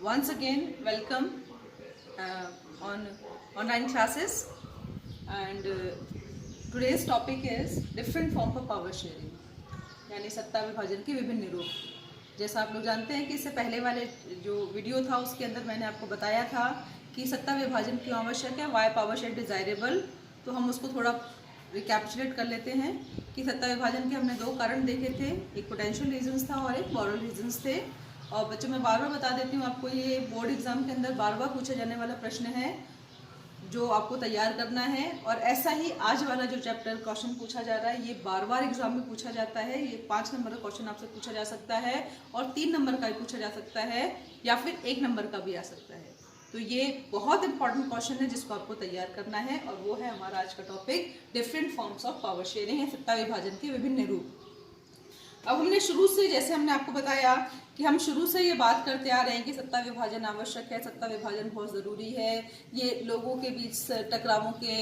once again welcome on online classes, and today's topic is different form of power sharing, यानी सत्ता विभाजन के विभिन्न रूप। जैसा आप लोग जानते हैं कि इससे पहले वाले जो वीडियो था उसके अंदर मैंने आपको बताया था कि सत्ता विभाजन क्यों आवश्यक है, वाई पावर शेयर डिजायरेबल। तो हम उसको थोड़ा रिकैप्चुलेट कर लेते हैं कि सत्ता विभाजन के हमने दो कारण देखे थे, एक पोटेंशियल रीजंस था और एक मॉरल रीजंस थे। और बच्चों मैं बार बार बता देती हूँ आपको, ये बोर्ड एग्जाम के अंदर बार बार पूछा जाने वाला प्रश्न है जो आपको तैयार करना है। और ऐसा ही आज वाला जो चैप्टर क्वेश्चन पूछा जा रहा है ये बार बार एग्जाम में पूछा जाता है। ये 5 नंबर का क्वेश्चन आपसे पूछा जा सकता है और 3 नंबर का भी पूछा जा सकता है या फिर 1 नंबर का भी आ सकता है। तो ये बहुत इंपॉर्टेंट क्वेश्चन है जिसको आपको तैयार करना है, और वो है हमारा आज का topic different forms of power sharing है, सत्ता विभाजन के विभिन्न रूप। अब हमने शुरू से, जैसे हमने आपको बताया कि हम शुरू से ये बात करते आ रहे हैं कि सत्ता विभाजन आवश्यक है, सत्ता विभाजन बहुत ज़रूरी है, ये लोगों के बीच टकरावों के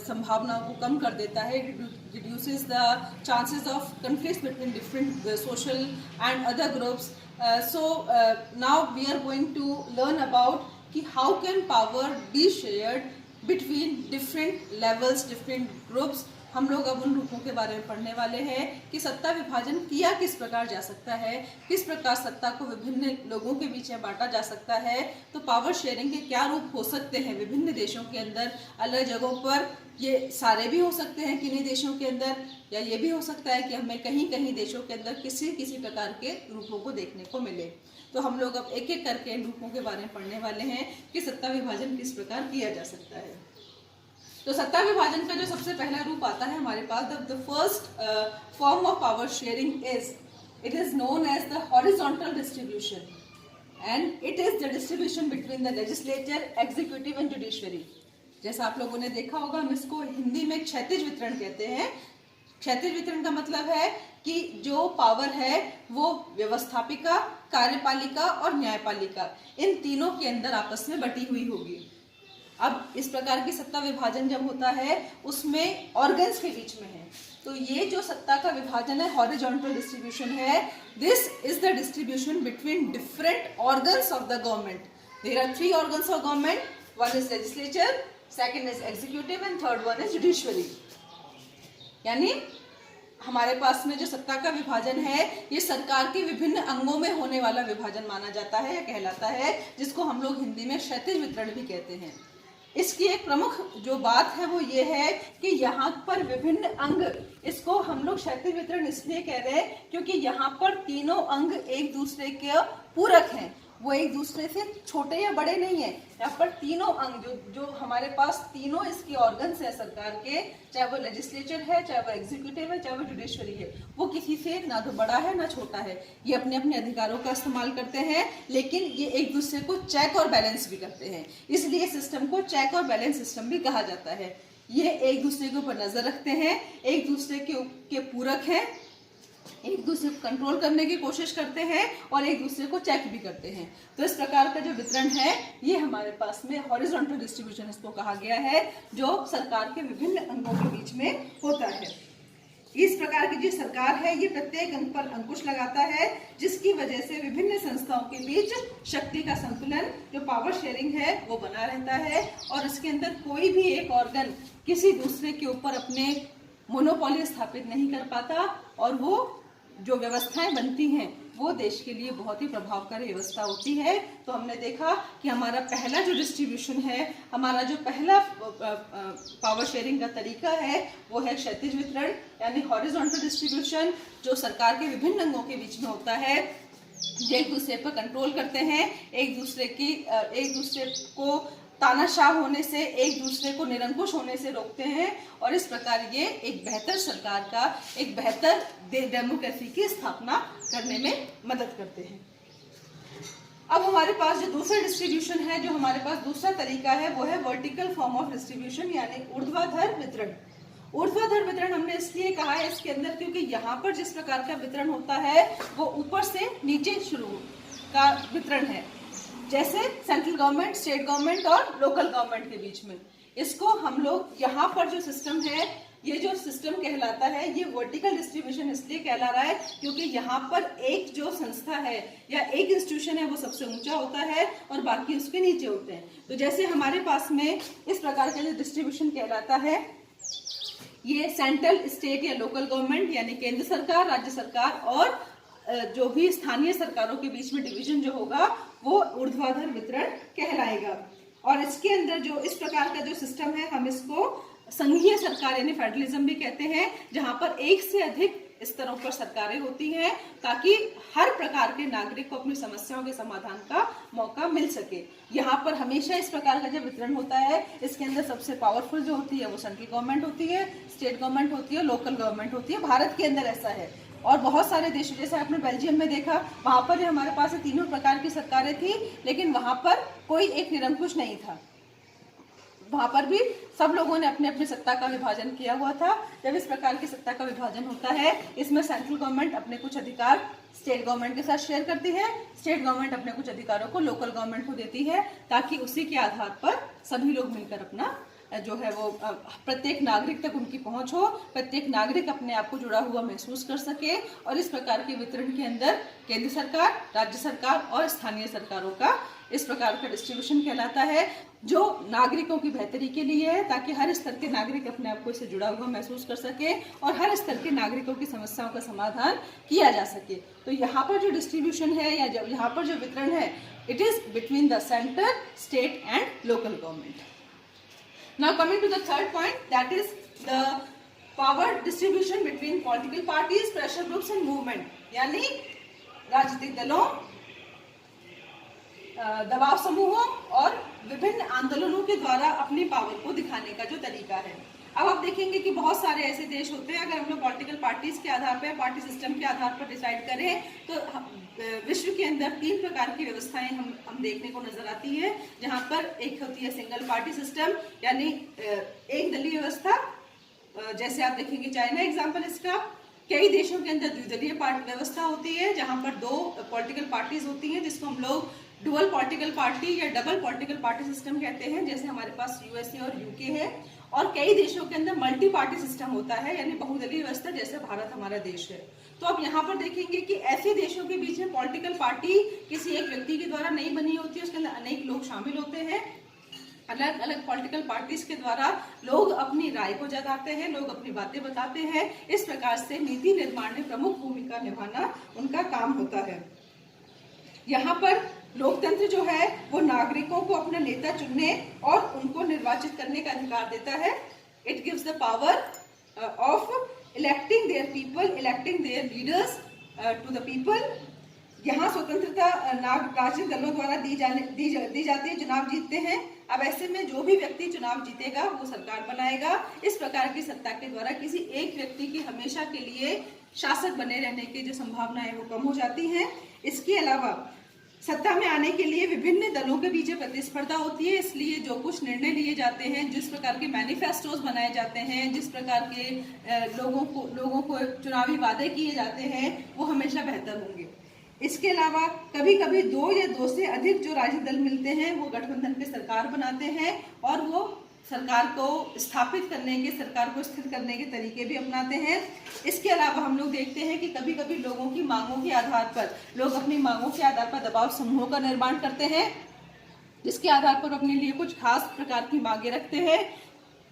संभावनाओं को कम कर देता है, reduces the chances of conflict between different social and other groups. So now we are going to learn about कि how can power be shared between different levels, different groups. हम लोग अब उन रूपों के बारे में पढ़ने वाले हैं कि सत्ता विभाजन किया किस प्रकार जा सकता है, किस प्रकार सत्ता को विभिन्न लोगों के बीच में बांटा जा सकता है। तो पावर शेयरिंग के क्या रूप हो सकते हैं विभिन्न देशों के अंदर, अलग जगहों पर। ये सारे भी हो सकते हैं किन्हीं देशों के अंदर, या ये भी हो सकता है कि हमें कहीं कहीं देशों के अंदर किसी प्रकार के रूपों को देखने को मिले। तो हम लोग अब एक एक करके इन रूपों के बारे में पढ़ने वाले हैं कि सत्ता विभाजन किस प्रकार किया जा सकता है। तो सत्ता विभाजन का जो सबसे पहला रूप आता है हमारे पास, the first form of power sharing it is known as the horizontal distribution, and it is the distribution between the legislature, executive and judiciary. जैसा आप लोगों ने देखा होगा, हम इसको हिंदी में क्षैतिज वितरण कहते हैं। क्षैतिज वितरण का मतलब है कि जो पावर है वो व्यवस्थापिका, कार्यपालिका और न्यायपालिका, इन तीनों के अंदर आपस में बटी हुई होगी। अब इस प्रकार की सत्ता विभाजन जब होता है उसमें ऑर्गन्स के बीच में है। तो ये जो सत्ता का विभाजन है, हॉरिजॉन्टल डिस्ट्रीब्यूशन है, this is the distribution between different organs of the government. There are 3 organs of government, one is legislature, second is executive and third one is judiciary. यानी हमारे पास में जो सत्ता का विभाजन है ये सरकार के विभिन्न अंगों में होने वाला विभाजन माना जाता है या कहलाता है, जिसको हम लोग हिंदी में क्षैतिज वितरण भी कहते हैं। इसकी एक प्रमुख जो बात है वो ये है कि यहाँ पर विभिन्न अंग, इसको हम लोग क्षैतिज वितरण इसलिए कह रहे हैं क्योंकि यहाँ पर तीनों अंग एक दूसरे के पूरक हैं, वो एक दूसरे से छोटे या बड़े नहीं है। यहाँ पर तीनों अंग जो हमारे पास तीनों इसके ऑर्गन्स है सरकार के, चाहे वो लेजिस्लेचर है, चाहे वो एग्जीक्यूटिव है, चाहे वो जुडिशरी है, वो किसी से ना तो बड़ा है ना छोटा है। ये अपने अपने अधिकारों का इस्तेमाल करते हैं, लेकिन ये एक दूसरे को चेक और बैलेंस भी करते हैं, इसलिए सिस्टम को चेक और बैलेंस सिस्टम भी कहा जाता है। ये एक दूसरे के ऊपर नजर रखते हैं, एक दूसरे के पूरक हैं, एक दूसरे को कंट्रोल करने की कोशिश करते हैं और एक दूसरे को चेक भी करते हैं। तो इस प्रकार का जो वितरण है ये हमारे पास में हॉरिजॉन्टल डिस्ट्रीब्यूशन इसको कहा गया है, जो सरकार के विभिन्न अंगों के बीच में होता है। इस प्रकार की जो सरकार है ये प्रत्येक अंग पर अंकुश लगाता है, जिसकी वजह से विभिन्न संस्थाओं के बीच शक्ति का संतुलन, जो पावर शेयरिंग है, वो बना रहता है। और इसके अंदर कोई भी एक ऑर्गन किसी दूसरे के ऊपर अपने मोनोपोली स्थापित नहीं कर पाता, और वो जो व्यवस्थाएं बनती हैं वो देश के लिए बहुत ही प्रभावकारी व्यवस्था होती है। तो हमने देखा कि हमारा पहला जो डिस्ट्रीब्यूशन है, हमारा जो पहला पावर शेयरिंग का तरीका है वो है क्षैतिज वितरण, यानी हॉरिजॉन्टल डिस्ट्रीब्यूशन, जो सरकार के विभिन्न अंगों के बीच में होता है, जो एक दूसरे पर कंट्रोल करते हैं, एक दूसरे को तानाशाह होने से, एक दूसरे को निरंकुश होने से रोकते हैं, और इस प्रकार ये एक बेहतर सरकार का, एक बेहतर डेमोक्रेसी की स्थापना करने में मदद करते हैं। अब हमारे पास जो दूसरा डिस्ट्रीब्यूशन है, जो हमारे पास दूसरा तरीका है, वो है वर्टिकल फॉर्म ऑफ डिस्ट्रीब्यूशन, यानी ऊर्ध्वाधर वितरण। ऊर्ध्वाधर वितरण हमने इसलिए कहा है इसके अंदर क्योंकि यहाँ पर जिस प्रकार का वितरण होता है वो ऊपर से नीचे शुरू का वितरण है, जैसे सेंट्रल गवर्नमेंट, स्टेट गवर्नमेंट और लोकल गवर्नमेंट के बीच में। इसको हम लोग यहाँ पर जो सिस्टम है ये जो सिस्टम कहलाता है ये वर्टिकल डिस्ट्रीब्यूशन इसलिए कहला रहा है क्योंकि यहाँ पर एक जो संस्था है या एक इंस्टीट्यूशन है वो सबसे ऊंचा होता है और बाकी उसके नीचे होते हैं। तो जैसे हमारे पास में इस प्रकार का जो डिस्ट्रीब्यूशन कहलाता है, ये सेंट्रल, स्टेट या लोकल गवर्नमेंट यानी केंद्र सरकार, राज्य सरकार और जो भी स्थानीय सरकारों के बीच में डिवीजन जो होगा वो ऊर्ध्वाधर वितरण कहलाएगा। और इसके अंदर जो इस प्रकार का जो सिस्टम है हम इसको संघीय सरकार यानी फेडरलिज्म भी कहते हैं, जहां पर एक से अधिक स्तरों पर सरकारें होती हैं ताकि हर प्रकार के नागरिक को अपनी समस्याओं के समाधान का मौका मिल सके। यहाँ पर हमेशा इस प्रकार का जो वितरण होता है इसके अंदर सबसे पावरफुल जो होती है वो सेंट्रल गवर्नमेंट होती है, स्टेट गवर्नमेंट होती है, लोकल गवर्नमेंट होती है। भारत के अंदर ऐसा है और बहुत सारे देशों, जैसे आपने बेल्जियम में देखा, वहां पर हमारे पास तीनों प्रकार की सरकारें थी लेकिन वहां पर कोई एक निरंकुश नहीं था। वहां पर भी सब लोगों ने अपने अपने सत्ता का विभाजन किया हुआ था। जब इस प्रकार की सत्ता का विभाजन होता है इसमें सेंट्रल गवर्नमेंट अपने कुछ अधिकार स्टेट गवर्नमेंट के साथ शेयर करती है, स्टेट गवर्नमेंट अपने कुछ अधिकारों को लोकल गवर्नमेंट को देती है ताकि उसी के आधार पर सभी लोग मिलकर अपना जो है वो प्रत्येक नागरिक तक उनकी पहुंच हो, प्रत्येक नागरिक अपने आप को जुड़ा हुआ महसूस कर सके। और इस प्रकार के वितरण के अंदर केंद्र सरकार, राज्य सरकार और स्थानीय सरकारों का इस प्रकार का डिस्ट्रीब्यूशन कहलाता है, जो नागरिकों की बेहतरी के लिए है ताकि हर स्तर के नागरिक अपने आप को इससे जुड़ा हुआ महसूस कर सके और हर स्तर के नागरिकों की समस्याओं का समाधान किया जा सके। तो यहाँ पर जो डिस्ट्रीब्यूशन है या जब यहाँ पर जो वितरण है, it is between the centre, state and local government. Now coming to the third point, that is the power distribution between political parties, pressure groups and movement, यानी राजनीतिक दलों, दबाव समूहों और विभिन्न आंदोलनों के द्वारा अपनी पावर को दिखाने का जो तरीका है। अब आप देखेंगे कि बहुत सारे ऐसे देश होते हैं, अगर हम लोग पॉलिटिकल पार्टीज के आधार पर, पार्टी सिस्टम के आधार पर डिसाइड करें तो विश्व के अंदर तीन प्रकार की व्यवस्थाएं हम देखने को नजर आती है, जहां पर एक होती है सिंगल पार्टी सिस्टम यानी एक दलीय व्यवस्था। जैसे आप देखेंगे चाइना एग्जांपल इसका। कई देशों के अंदर द्विदलीय व्यवस्था होती है जहां पर दो पॉलिटिकल पार्टीज होती हैं, जिसको हम लोग डुअल पॉलिटिकल पार्टी या डबल पॉलिटिकल पार्टी सिस्टम कहते हैं, जैसे हमारे पास यूएसए और यूके है। और कई देशों के अंदर मल्टी पार्टी सिस्टम होता है यानी बहुदलीय व्यवस्था, जैसे भारत हमारा देश है। तो अब यहाँ पर देखेंगे कि ऐसे देशों के बीच में पॉलिटिकल पार्टी किसी एक व्यक्ति के द्वारा नहीं बनी होती है, उसके अंदर अनेक लोग शामिल होते हैं। अलग अलग पॉलिटिकल पार्टीज के द्वारा लोग अपनी राय को जताते हैं, लोग अपनी बातें बताते हैं। इस प्रकार से नीति निर्माण में प्रमुख भूमिका निभाना उनका काम होता है। यहाँ पर लोकतंत्र जो है वो नागरिकों को अपना नेता चुनने और उनको निर्वाचित करने का अधिकार देता है। It gives the power of electing their people, electing their leaders to the people. यहाँ स्वतंत्रता राजनीतिक दलों द्वारा दी जाती है, चुनाव जीतते हैं। अब ऐसे में जो भी व्यक्ति चुनाव जीतेगा वो सरकार बनाएगा। इस प्रकार की सत्ता के द्वारा किसी एक व्यक्ति की हमेशा के लिए शासक बने रहने की जो संभावना है वो कम हो जाती है। इसके अलावा सत्ता में आने के लिए विभिन्न दलों के बीच प्रतिस्पर्धा होती है, इसलिए जो कुछ निर्णय लिए जाते हैं, जिस प्रकार के मैनिफेस्टोज बनाए जाते हैं, जिस प्रकार के लोगों को चुनावी वादे किए जाते हैं वो हमेशा बेहतर होंगे। इसके अलावा कभी कभी दो या दो से अधिक जो राजनीतिक दल मिलते हैं वो गठबंधन पे सरकार बनाते हैं और वो सरकार को स्थापित करने के, सरकार को स्थिर करने के तरीके भी अपनाते हैं। इसके अलावा हम लोग देखते हैं कि कभी कभी लोगों की मांगों के आधार पर, लोग अपनी मांगों के आधार पर दबाव समूहों का निर्माण करते हैं, जिसके आधार पर अपने लिए कुछ खास प्रकार की मांगे रखते हैं।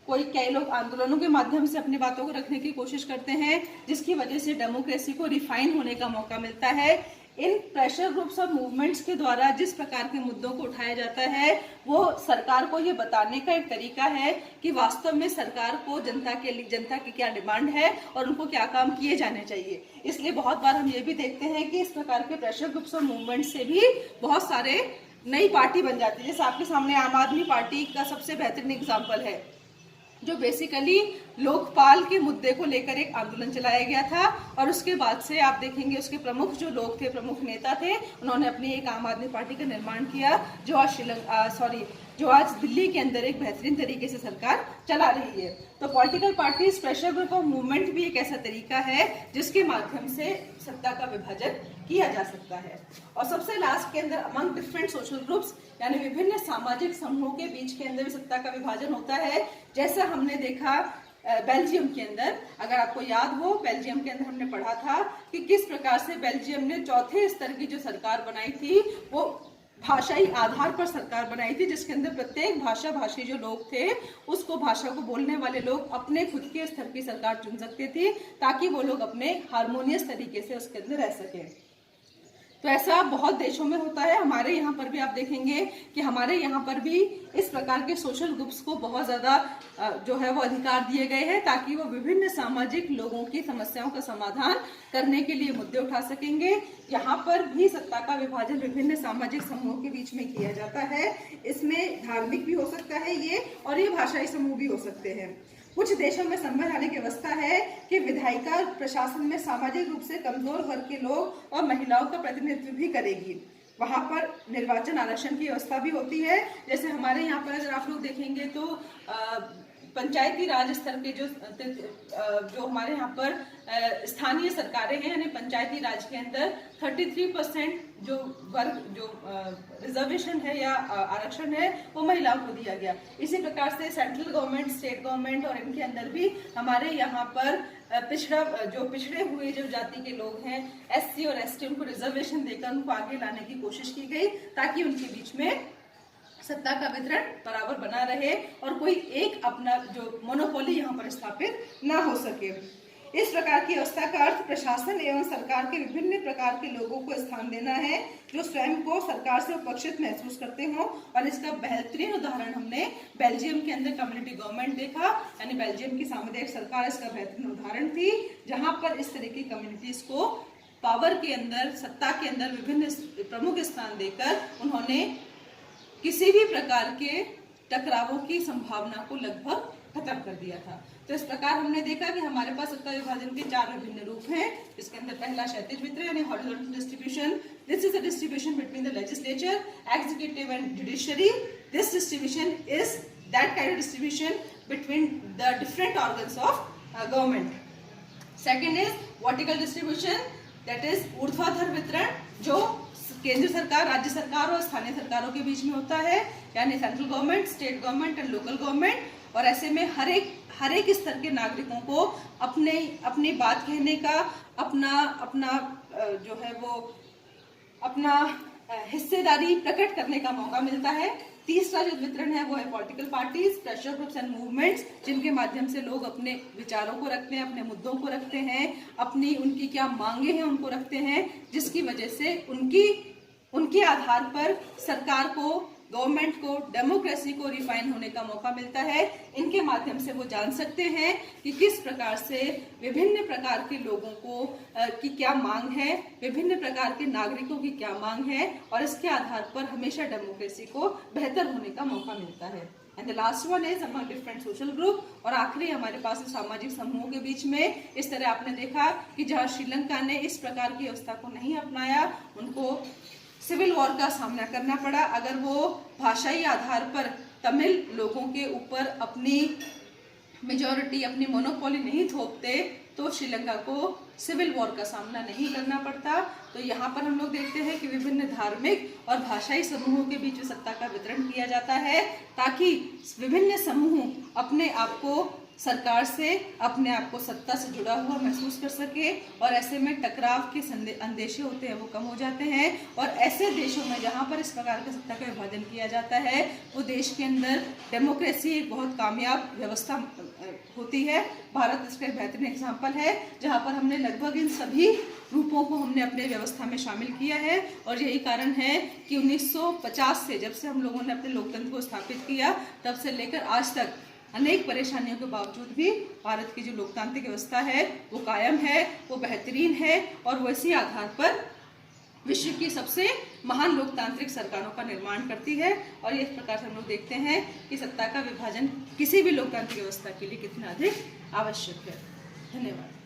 कई लोग आंदोलनों के माध्यम से अपनी बातों को रखने की कोशिश करते हैं, जिसकी वजह से डेमोक्रेसी को रिफाइन होने का मौका मिलता है। इन प्रेशर ग्रुप्स और मूवमेंट्स के द्वारा जिस प्रकार के मुद्दों को उठाया जाता है वो सरकार को ये बताने का एक तरीका है कि वास्तव में सरकार को जनता की क्या डिमांड है और उनको क्या काम किए जाने चाहिए। इसलिए बहुत बार हम ये भी देखते हैं कि इस प्रकार के प्रेशर ग्रुप्स और मूवमेंट से भी बहुत सारे नई पार्टी बन जाती है। जैसे आपके सामने आम आदमी पार्टी का सबसे बेहतरीन एग्जाम्पल है, जो बेसिकली लोकपाल के मुद्दे को लेकर एक आंदोलन चलाया गया था और उसके बाद से आप देखेंगे उसके प्रमुख जो लोग थे, प्रमुख नेता थे, उन्होंने अपनी एक आम आदमी पार्टी का निर्माण किया जो आज दिल्ली के अंदर एक बेहतरीन तरीके से सरकार चला रही है। तो पॉलिटिकल पार्टीज, प्रेशर ग्रुप और मूवमेंट भी एक ऐसा तरीका है जिसके माध्यम से सत्ता का विभाजन किया जा सकता है। और सबसे लास्ट के अंदर अमंग डिफरेंट सोशल ग्रुप्स यानी विभिन्न सामाजिक समूहों के बीच के अंदर भी सत्ता का विभाजन होता है। जैसा हमने देखा बेल्जियम के अंदर, अगर आपको याद हो, बेल्जियम के अंदर हमने पढ़ा था कि किस प्रकार से बेल्जियम ने चौथे स्तर की जो सरकार बनाई थी वो भाषाई आधार पर सरकार बनाई थी, जिसके अंदर प्रत्येक भाषी जो लोग थे उसको, भाषा को बोलने वाले लोग अपने खुद के स्तर की सरकार चुन सकते थे ताकि वो लोग अपने हार्मोनियस तरीके से उसके अंदर रह सके। तो ऐसा बहुत देशों में होता है। हमारे यहाँ पर भी आप देखेंगे कि हमारे यहाँ पर भी इस प्रकार के सोशल ग्रुप्स को बहुत ज़्यादा जो है वो अधिकार दिए गए हैं ताकि वो विभिन्न सामाजिक लोगों की समस्याओं का समाधान करने के लिए मुद्दे उठा सकेंगे। यहाँ पर भी सत्ता का विभाजन विभिन्न सामाजिक समूहों के बीच में किया जाता है। इसमें धार्मिक भी हो सकता है ये, और ये भाषाई समूह भी हो सकते हैं। कुछ देशों में संवैधानिक व्यवस्था है कि विधायिका प्रशासन में सामाजिक रूप से कमजोर वर्ग के लोग और महिलाओं का प्रतिनिधित्व भी करेगी। वहां पर निर्वाचन आरक्षण की व्यवस्था भी होती है। जैसे हमारे यहाँ पर अगर आप लोग देखेंगे तो पंचायती राज स्तर के जो हमारे यहाँ पर स्थानीय सरकारें हैं, यानी पंचायती राज के अंदर 33% जो वर्ग जो रिजर्वेशन है या आरक्षण है वो महिलाओं को दिया गया। इसी प्रकार से सेंट्रल गवर्नमेंट, स्टेट गवर्नमेंट और इनके अंदर भी हमारे यहाँ पर पिछड़े हुए जो जाति के लोग हैं, SC और ST, उनको रिजर्वेशन देकर उनको आगे लाने की कोशिश की गई ताकि उनके बीच में सत्ता का वितरण बराबर बना रहे और कोई एक अपना जो मोनोपोली यहाँ पर स्थापित ना हो सके। इस प्रकार की व्यवस्था का अर्थ प्रशासन एवं सरकार के विभिन्न प्रकार के लोगों को स्थान देना है जो स्वयं को सरकार से उपक्षित महसूस करते हों। और इसका बेहतरीन उदाहरण हमने बेल्जियम के अंदर कम्युनिटी गवर्नमेंट देखा, यानी बेल्जियम की सामुदायिक सरकार इसका बेहतरीन उदाहरण थी, जहां पर इस तरह की कम्युनिटीज को पावर के अंदर, सत्ता के अंदर विभिन्न प्रमुख स्थान देकर उन्होंने किसी भी प्रकार के टकरावों की संभावना को लगभग खत्म कर दिया था। तो इस प्रकार हमने देखा कि हमारे पास सत्ता विभाजन के 4 विभिन्न रूप हैं। इसके अंदर पहला क्षैतिज वितरण यानी horizontal distribution. This is the distribution between the legislature, executive and judiciary. This distribution is that kind of distribution between the different organs of government. Second is vertical distribution, that is ऊर्ध्वाधर वितरण, जो केंद्र सरकार, राज्य सरकार और स्थानीय सरकारों के बीच में होता है, यानी central government, state government and local government. और ऐसे में हर एक स्तर के नागरिकों को अपनी बात कहने का, अपना जो है वो अपना हिस्सेदारी प्रकट करने का मौका मिलता है। तीसरा जो वितरण है वो है political parties, pressure groups and movements, जिनके माध्यम से लोग अपने विचारों को रखते हैं, अपने मुद्दों को रखते हैं, उनकी क्या मांगे हैं उनको रखते हैं, जिसकी वजह से उनके आधार पर सरकार को, गवर्नमेंट को, डेमोक्रेसी को रिफाइन होने का मौका मिलता है। इनके माध्यम से वो जान सकते हैं कि किस प्रकार से विभिन्न प्रकार के लोगों को की क्या मांग है, विभिन्न प्रकार के नागरिकों की क्या मांग है, और इसके आधार पर हमेशा डेमोक्रेसी को बेहतर होने का मौका मिलता है। And the last one is among different social group. और आखिरी हमारे पास सामाजिक समूहों के बीच में इस तरह आपने देखा कि जहाँ श्रीलंका ने इस प्रकार की व्यवस्था को नहीं अपनाया, उनको सिविल वॉर का सामना करना पड़ा। अगर वो भाषाई आधार पर तमिल लोगों के ऊपर अपनी मेजॉरिटी, अपनी मोनोपोली नहीं थोपते तो श्रीलंका को सिविल वॉर का सामना नहीं करना पड़ता। तो यहाँ पर हम लोग देखते हैं कि विभिन्न धार्मिक और भाषाई समूहों के बीच सत्ता का वितरण किया जाता है ताकि विभिन्न समूह अपने आप को सरकार से, अपने आप को सत्ता से जुड़ा हुआ महसूस कर सके, और ऐसे में टकराव के अंदेशे होते हैं वो कम हो जाते हैं। और ऐसे देशों में जहाँ पर इस प्रकार के सत्ता का विभाजन किया जाता है वो देश के अंदर डेमोक्रेसी एक बहुत कामयाब व्यवस्था होती है। भारत इसका एक बेहतरीन एग्जाम्पल है, जहाँ पर हमने लगभग इन सभी रूपों को हमने अपने व्यवस्था में शामिल किया है। और यही कारण है कि 1950 से, जब से हम लोगों ने अपने लोकतंत्र को स्थापित किया, तब से लेकर आज तक अनेक परेशानियों के बावजूद भी भारत की जो लोकतांत्रिक व्यवस्था है वो कायम है, वो बेहतरीन है, और वो इसी आधार पर विश्व की सबसे महान लोकतांत्रिक सरकारों का निर्माण करती है। और इस प्रकार से हम लोग देखते हैं कि सत्ता का विभाजन किसी भी लोकतांत्रिक व्यवस्था के लिए कितना अधिक आवश्यक है। धन्यवाद।